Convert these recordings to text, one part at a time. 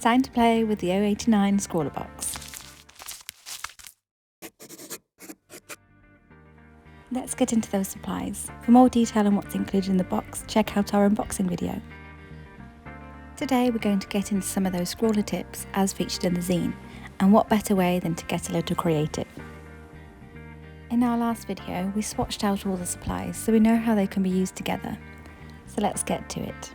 Time to play with the 089 ScrawlrBox. Let's get into those supplies. For more detail on what's included in the box, check out our unboxing video. Today we're going to get into some of those ScrawlrTips as featured in the zine, and what better way than to get a little creative. In our last video we swatched out all the supplies so we know how they can be used together. So let's get to it.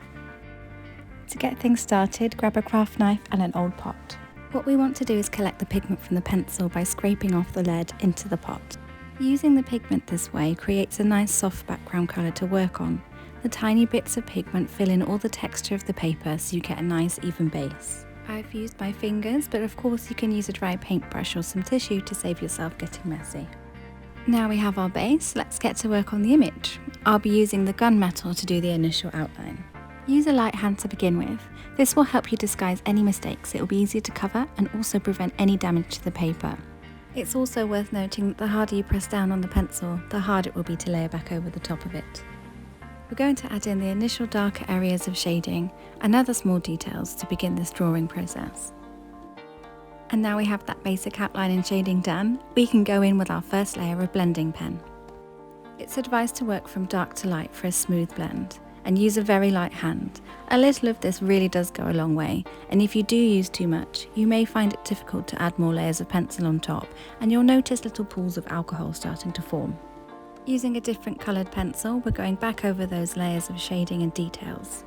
To get things started, grab a craft knife and an old pot. What we want to do is collect the pigment from the pencil by scraping off the lead into the pot. Using the pigment this way creates a nice soft background colour to work on. The tiny bits of pigment fill in all the texture of the paper so you get a nice even base. I've used my fingers, but of course you can use a dry paintbrush or some tissue to save yourself getting messy. Now we have our base, let's get to work on the image. I'll be using the gunmetal to do the initial outline. Use a light hand to begin with. This will help you disguise any mistakes. It will be easier to cover and also prevent any damage to the paper. It's also worth noting that the harder you press down on the pencil, the harder it will be to layer back over the top of it. We're going to add in the initial darker areas of shading and other small details to begin this drawing process. And now we have that basic outline and shading done, we can go in with our first layer of blending pen. It's advised to work from dark to light for a smooth blend, and use a very light hand. A little of this really does go a long way, and if you do use too much, you may find it difficult to add more layers of pencil on top, and you'll notice little pools of alcohol starting to form. Using a different coloured pencil, we're going back over those layers of shading and details.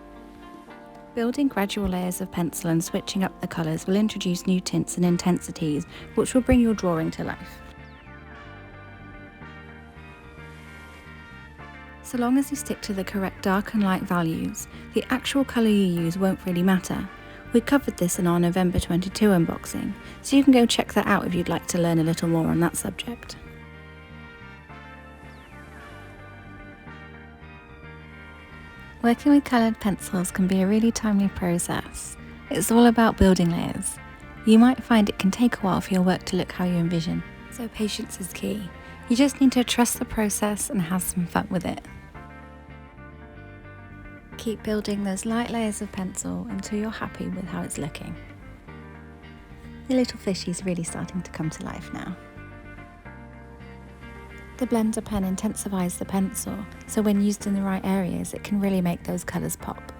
Building gradual layers of pencil and switching up the colours will introduce new tints and intensities, which will bring your drawing to life. So long as you stick to the correct dark and light values, the actual colour you use won't really matter. We covered this in our November 22 unboxing, so you can go check that out if you'd like to learn a little more on that subject. Working with coloured pencils can be a really timely process. It's all about building layers. You might find it can take a while for your work to look how you envision, so patience is key. You just need to trust the process and have some fun with it. Keep building those light layers of pencil until you're happy with how it's looking. The little fishy's really starting to come to life now. The blender pen intensifies the pencil, so when used in the right areas it can really make those colours pop.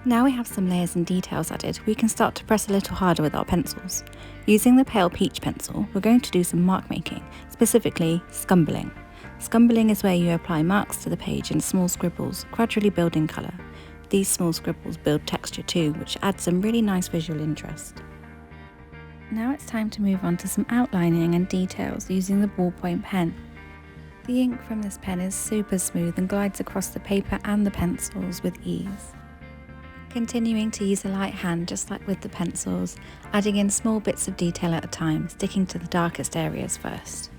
Now we have some layers and details added, we can start to press a little harder with our pencils. Using the pale peach pencil, we're going to do some mark making, specifically scumbling. Scumbling is where you apply marks to the page in small scribbles, gradually building colour. These small scribbles build texture too, which adds some really nice visual interest. Now it's time to move on to some outlining and details using the ballpoint pen. The ink from this pen is super smooth and glides across the paper and the pencils with ease. Continuing to use a light hand just like with the pencils, adding in small bits of detail at a time, sticking to the darkest areas first.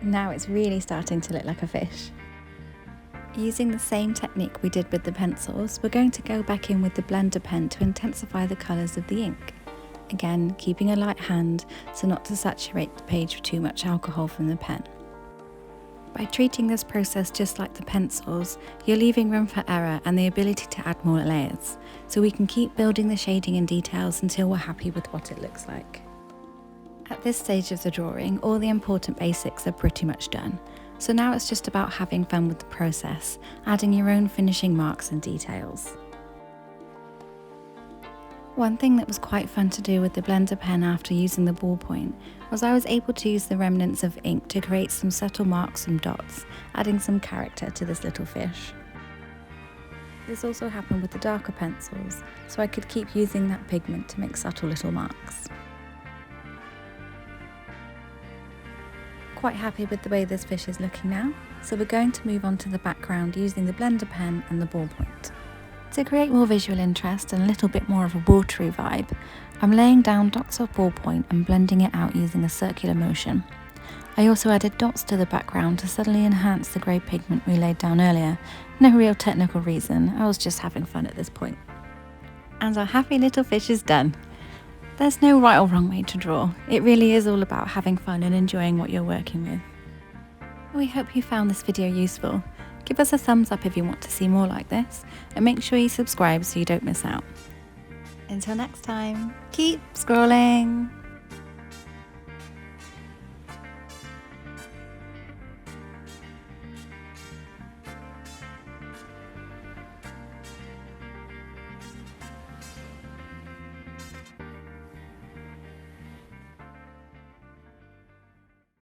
Now it's really starting to look like a fish. Using the same technique we did with the pencils, we're going to go back in with the blender pen to intensify the colours of the ink. Again, keeping a light hand so not to saturate the page with too much alcohol from the pen. By treating this process just like the pencils, you're leaving room for error and the ability to add more layers, so we can keep building the shading and details until we're happy with what it looks like. At this stage of the drawing, all the important basics are pretty much done, so now it's just about having fun with the process, adding your own finishing marks and details. One thing that was quite fun to do with the blender pen after using the ballpoint was I was able to use the remnants of ink to create some subtle marks and dots, adding some character to this little fish. This also happened with the darker pencils, so I could keep using that pigment to make subtle little marks. Quite happy with the way this fish is looking now, so we're going to move on to the background using the blender pen and the ballpoint. To create more visual interest and a little bit more of a watery vibe, I'm laying down dots of ballpoint and blending it out using a circular motion. I also added dots to the background to subtly enhance the grey pigment we laid down earlier. No real technical reason, I was just having fun at this point. And our happy little fish is done. There's no right or wrong way to draw. It really is all about having fun and enjoying what you're working with. We hope you found this video useful. Give us a thumbs up if you want to see more like this, and make sure you subscribe so you don't miss out. Until next time, keep scrolling!